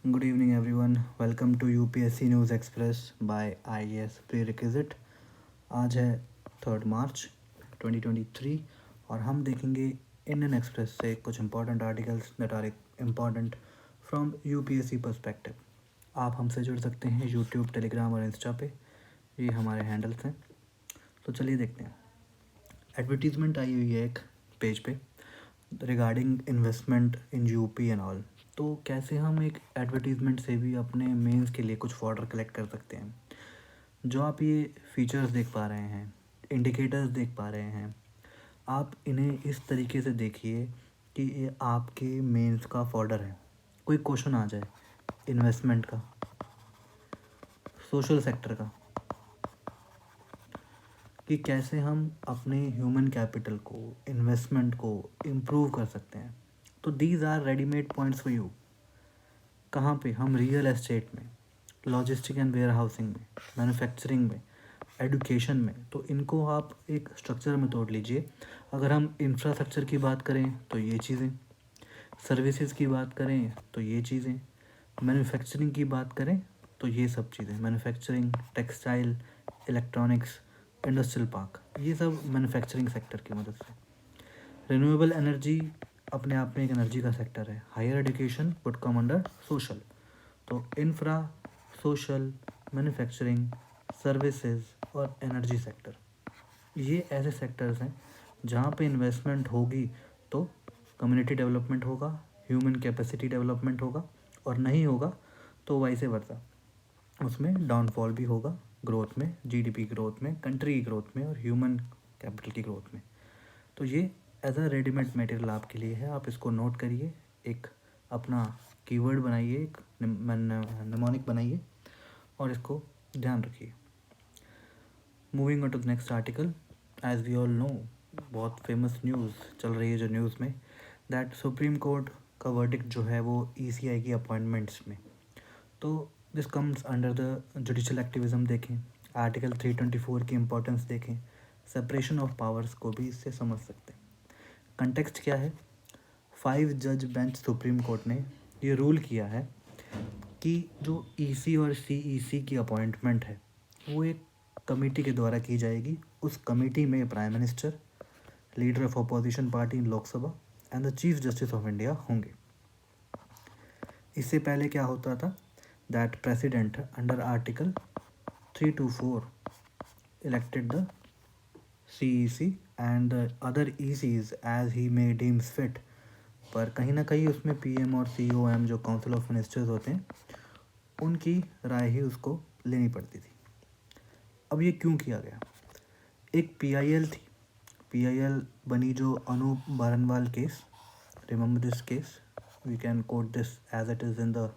Good evening, everyone. Welcome to UPSC News Express by IAS Prerequisite. आज है 3 मार्च 2023 और हम देखेंगे इंडियन एक्सप्रेस से कुछ important articles that are important from UPSC perspective. आप हमसे जुड़ सकते हैं यूट्यूब, टेलीग्राम और इंस्टा पे, ये हमारे हैंडल्स हैं। तो चलिए देखते हैं। एडवर्टीज़मेंट आई हुई है एक पेज पे regarding investment in UP and all. तो कैसे हम एक एडवर्टीज़मेंट से भी अपने मेंस के लिए कुछ फॉर्डर कलेक्ट कर सकते हैं। जो आप ये फीचर्स देख पा रहे हैं, इंडिकेटर्स देख पा रहे हैं, आप इन्हें इस तरीके से देखिए कि ये आपके मेंस का फॉर्डर है। कोई क्वेश्चन आ जाए इन्वेस्टमेंट का, सोशल सेक्टर का, कि कैसे हम अपने ह्यूमन कैपिटल को, इन्वेस्टमेंट को इम्प्रूव कर सकते हैं। तो these are readymade points for you. कहाँ पे? हम रियल एस्टेट में, लॉजिस्टिक एंड वेयर हाउसिंग में, मैन्युफैक्चरिंग में, एडुकेशन में। तो इनको आप एक स्ट्रक्चर में तोड़ लीजिए। अगर हम इंफ्रास्ट्रक्चर की बात करें तो ये चीज़ें, सर्विसेज की बात करें तो ये चीज़ें, मैन्युफैक्चरिंग की बात करें तो ये सब चीज़ें, manufacturing, textile, electronics, industrial park, ये सब मैन्युफैक्चरिंग सेक्टर की मदद से। रिन्यूएबल एनर्जी अपने आप में एक एनर्जी का सेक्टर है। Higher education would come under social. तो इंफ्रा, सोशल, मैन्युफैक्चरिंग, सर्विसेज और एनर्जी सेक्टर, ये ऐसे सेक्टर्स हैं जहाँ पे इन्वेस्टमेंट होगी तो कम्युनिटी डेवलपमेंट होगा, ह्यूमन कैपेसिटी डेवलपमेंट होगा, और नहीं होगा तो वाइसे वर्सा, उसमें डाउनफॉल भी होगा ग्रोथ में, जीडीपी ग्रोथ में, कंट्री ग्रोथ में और ह्यूमन कैपिटल की ग्रोथ में। तो ये एज अ रेडीमेड मटेरियल आपके लिए है। आप इसको नोट करिए, एक अपना कीवर्ड बनाइए, एक निमोनिक बनाइए और इसको ध्यान रखिए। Moving on to the next article. As we all know, बहुत फेमस न्यूज़ चल रही है जो न्यूज़ में, दैट सुप्रीम कोर्ट का वर्डिक्ट जो है वो ईसीआई की अपॉइंटमेंट्स में। तो this comes under the judicial activism. देखें आर्टिकल 324 की इम्पोर्टेंस देखें, सेपरेशन ऑफ पावर्स को भी इससे समझ सकते हैं। कंटेक्स्ट क्या है? 5 जज बेंच सुप्रीम कोर्ट ने ये रूल किया है कि जो ईसी और सीईसी की अपॉइंटमेंट है वो एक कमेटी के द्वारा की जाएगी। उस कमेटी में prime minister, leader of opposition party in Lok Sabha and the chief justice of India होंगे। इससे पहले क्या होता था? That president under article 324 elected the CEC and the other ECs as he may deems fit। पर कहीं ना कहीं उसमें पीएम और सीओएम जो काउंसिल ऑफ मिनिस्टर्स होते हैं उनकी राय ही उसको लेनी पड़ती थी। अब ये क्यों किया गया? एक पीआईएल थी, पीआईएल बनी जो Anoop Barnwal case. Remember this case, we can quote this as it is in the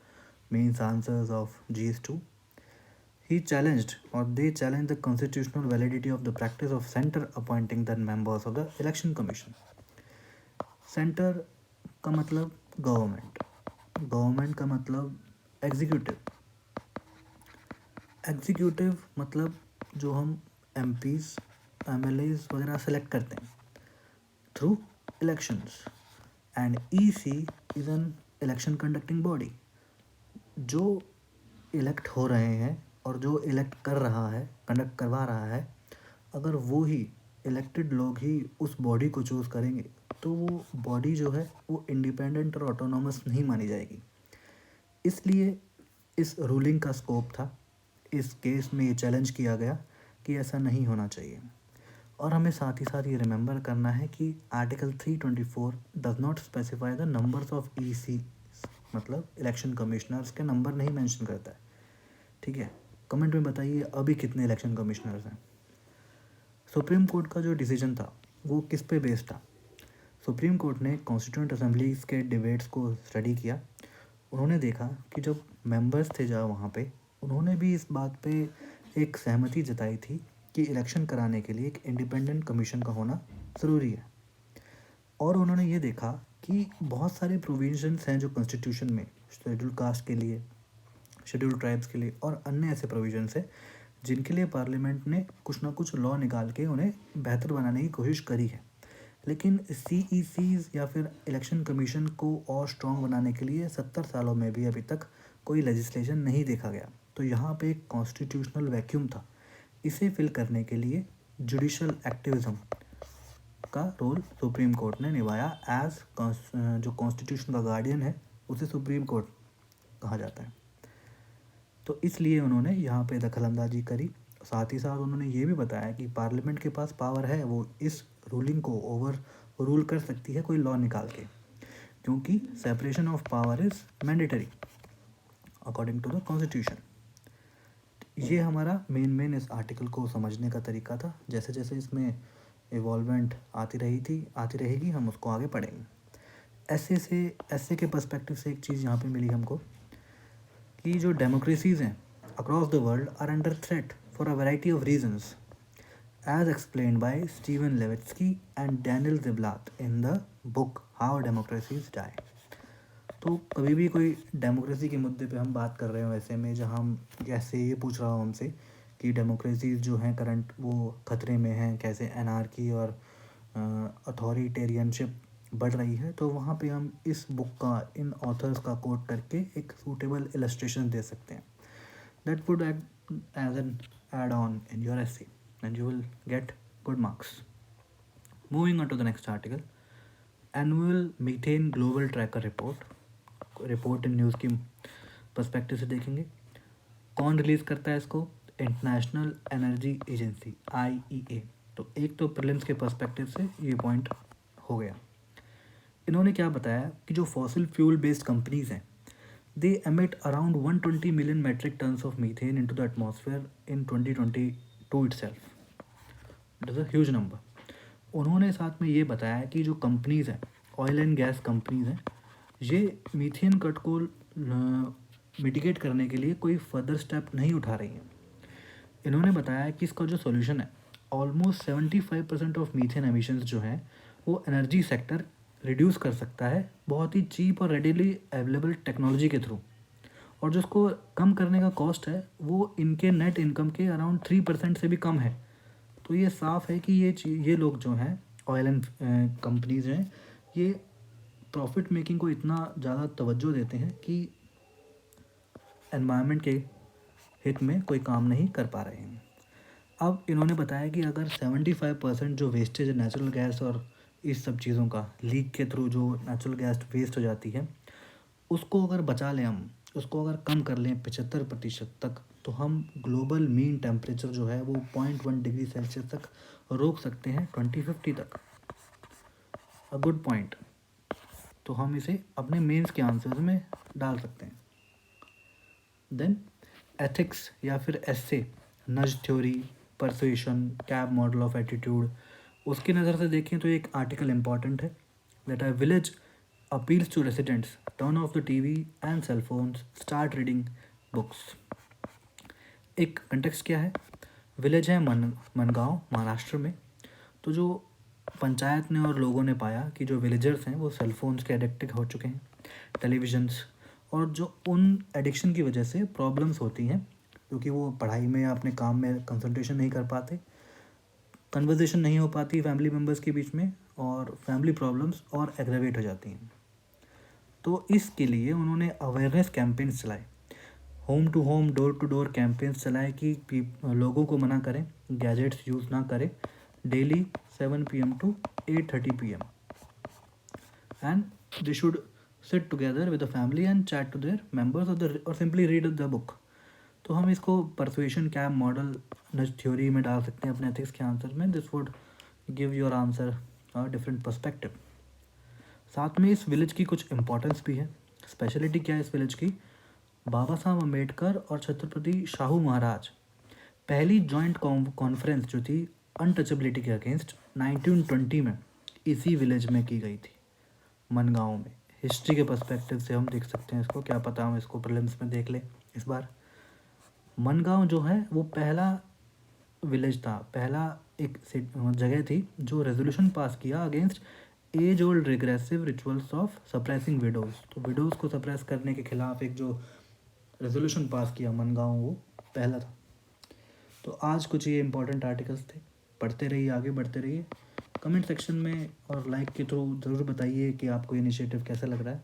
mains answers of GS2। He challenged or they challenged the constitutional validity of the practice of center appointing the members of the election commission। Centre का मतलब government, government का मतलब executive, executive मतलब जो हम MPs, MLAs वगैरह select करते हैं through elections. And EC is an election conducting body. जो इलेक्ट हो रहे हैं और जो इलेक्ट कर रहा है, कंडक्ट करवा रहा है, अगर वो ही इलेक्टेड लोग ही उस बॉडी को चूज़ करेंगे तो वो बॉडी जो है वो इंडिपेंडेंट और ऑटोनॉमस नहीं मानी जाएगी। इसलिए इस रूलिंग का स्कोप था। इस केस में ये चैलेंज किया गया कि ऐसा नहीं होना चाहिए। और हमें साथ ही साथ ये रिमेंबर करना है कि article 324 does not specify the numbers of EC, मतलब इलेक्शन कमिश्नर्स के नंबर नहीं मेंशन करता है। ठीक है, कमेंट में बताइए अभी कितने इलेक्शन कमिश्नर्स हैं। सुप्रीम कोर्ट का जो डिसीजन था वो किस पे बेस्ड था? सुप्रीम कोर्ट ने कॉन्स्टिट्यूएंट असेंबलीज के डिबेट्स को स्टडी किया। उन्होंने देखा कि जो मेंबर्स थे जहाँ वहाँ पे, उन्होंने भी इस बात पे एक सहमति जताई थी कि इलेक्शन कराने के लिए एक इंडिपेंडेंट कमीशन का होना ज़रूरी है। और उन्होंने ये देखा कि बहुत सारे प्रोविजंस हैं जो कॉन्स्टिट्यूशन में शेड्यूल कास्ट के लिए, शेड्यूल ट्राइब्स के लिए और अन्य ऐसे प्रोविजंस है जिनके लिए पार्लियामेंट ने कुछ ना कुछ लॉ निकाल के उन्हें बेहतर बनाने की कोशिश करी है। लेकिन CECs या फिर इलेक्शन कमीशन को और स्ट्रॉन्ग बनाने के लिए 70 सालों में भी अभी तक कोई लेजिस्लेशन नहीं देखा गया। तो यहाँ पे एक कॉन्स्टिट्यूशनल वैक्यूम था। इसे फिल करने के लिए जुडिशल एक्टिविज्म का रोल सुप्रीम कोर्ट ने निभाया। एज जो कॉन्स्टिट्यूशन का गार्डियन है उसे सुप्रीम कोर्ट कहा जाता है। तो इसलिए उन्होंने यहाँ पे दखलंदाजी करी। साथ ही साथ उन्होंने ये भी बताया कि पार्लियामेंट के पास पावर है, वो इस रूलिंग को ओवर रूल कर सकती है कोई लॉ निकाल के, क्योंकि separation of power is mandatory according to the constitution. ये हमारा मेन इस आर्टिकल को समझने का तरीका था। जैसे जैसे इसमें इवॉल्वमेंट आती रहेगी, हम उसको आगे पढ़ेंगे। ऐसे के पर्सपेक्टिव से एक चीज़ यहाँ पे मिली हमको कि जो डेमोक्रेसीज़ हैं across the world are under threat for a variety of reasons, as explained by Steven Levitsky and Daniel Ziblatt in the book how democracies die. तो कभी भी कोई डेमोक्रेसी के मुद्दे पे हम बात कर रहे हो ऐसे में, जहाँ हम ऐसे ये पूछ रहा हूँ हमसे कि डेमोक्रेसीज जो हैं करंट वो खतरे में हैं, कैसे एनार्की और अथॉरिटेरियनशिप बढ़ रही है, तो वहाँ पे हम इस बुक का, इन ऑथर्स का कोट करके एक सूटेबल इलस्ट्रेशन दे सकते हैं। That would act as an add on in your essay and you will get good marks. Moving on to the next article, annual methane global tracker report in news की perspective से देखेंगे। कौन release करता है इसको? International Energy Agency IEA। तो एक तो प्रीलिम्स के पर्सपेक्टिव से ये पॉइंट हो गया। इन्होंने क्या बताया कि जो फॉसिल फ्यूल बेस्ड कंपनीज हैं, they emit around 120 million metric tons of methane into the atmosphere in 2022 itself. It is a huge number. उन्होंने साथ में ये बताया कि जो कंपनीज़ हैं, ऑयल एंड गैस कंपनीज़ हैं, ये मीथेन कट को मिटिगेट करने के लिए कोई फर्दर स्टेप नहीं उठा रही हैं। इन्होंने बताया कि इसका जो सॉल्यूशन है, ऑलमोस्ट 75% ऑफ मीथेन एमिशंस जो हैं वो एनर्जी सेक्टर रिड्यूस कर सकता है बहुत ही चीप और रेडिली अवेलेबल टेक्नोलॉजी के थ्रू, और जो उसको कम करने का कॉस्ट है वो इनके नेट इनकम के अराउंड 3% से भी कम है। तो ये साफ़ है कि ये लोग जो हैं, ऑयल एंड कंपनीज हैं, ये प्रॉफिट मेकिंग को इतना ज़्यादा तवज्जो देते हैं कि एनवायरनमेंट के हित में कोई काम नहीं कर पा रहे हैं। अब इन्होंने बताया कि अगर 75% जो वेस्टेज है नेचुरल गैस और इस सब चीज़ों का लीक के थ्रू जो नेचुरल गैस वेस्ट हो जाती है, उसको अगर बचा लें हम, उसको अगर कम कर लें 75% तक, तो हम ग्लोबल मीन टेम्परेचर जो है वो 0.1 डिग्री सेल्सियस तक रोक सकते हैं 2050 तक। A good point. तो हम इसे अपने मेंस के आंसर्स में डाल सकते हैं। देन एथिक्स या फिर essay, nudge theory, persuasion, CAB model of attitude, उसकी नज़र से देखें तो एक आर्टिकल इम्पॉर्टेंट है। That are village appeals to residents, turn off the TV and cell phones, start reading books. एक कंटेक्स्ट क्या है? विलेज है मनगांव महाराष्ट्र में। तो जो पंचायत ने और लोगों ने पाया कि जो विलेजर्स हैं वो सेलफोन्स के एडिक्टेड हो चुके हैं, टेलीविजन्स, और जो उन एडिक्शन की वजह से प्रॉब्लम्स होती हैं, क्योंकि वो पढ़ाई में या अपने काम में कंसंट्रेशन नहीं कर पाते, कन्वर्सेशन नहीं हो पाती फैमिली मेम्बर्स के बीच में, और फैमिली प्रॉब्लम्स और एग्रेवेट हो जाती हैं। तो इसके लिए उन्होंने अवेयरनेस कैंपेन्स चलाए, home to home, door to door campaigns चलाए कि लोगों को मना करें, गैजेट्स यूज़ ना करें, daily 7 PM to 8:30 PM, and they should sit together with the family and chat to their members or simply read the book। तो हम इसको परसुएशन कैब मॉडल नज थ्योरी में डाल सकते हैं अपने एथिक्स के आंसर में। This would give your answer a different perspective. साथ में इस विलेज की कुछ इंपॉर्टेंस भी है। स्पेशलिटी क्या है इस विलेज की? बाबा साहब अम्बेडकर और छत्रपति शाहू महाराज पहली जॉइंट कॉन्फ्रेंस जो थी अनटचेबिलिटी के अगेंस्ट 1920 में इसी विलेज में की गई थी, मनगांव में। हिस्ट्री के पर्सपेक्टिव से हम देख सकते हैं इसको, क्या पता हम इसको प्रीलिम्स में देख लें इस बार। मनगांव जो है वो पहला विलेज था, पहला एक जगह थी जो रेजोल्यूशन पास किया against as old regressive rituals of suppressing widows. तो विडोज़ को सप्रेस करने के खिलाफ एक जो रेजोल्यूशन पास किया मनगांव, वो पहला था। तो आज कुछ ये इंपॉर्टेंट आर्टिकल्स थे, पढ़ते रहिए, आगे बढ़ते रहिए। कमेंट सेक्शन में और लाइक के थ्रू ज़रूर बताइए कि आपको ये इनिशिएटिव कैसा लग रहा है।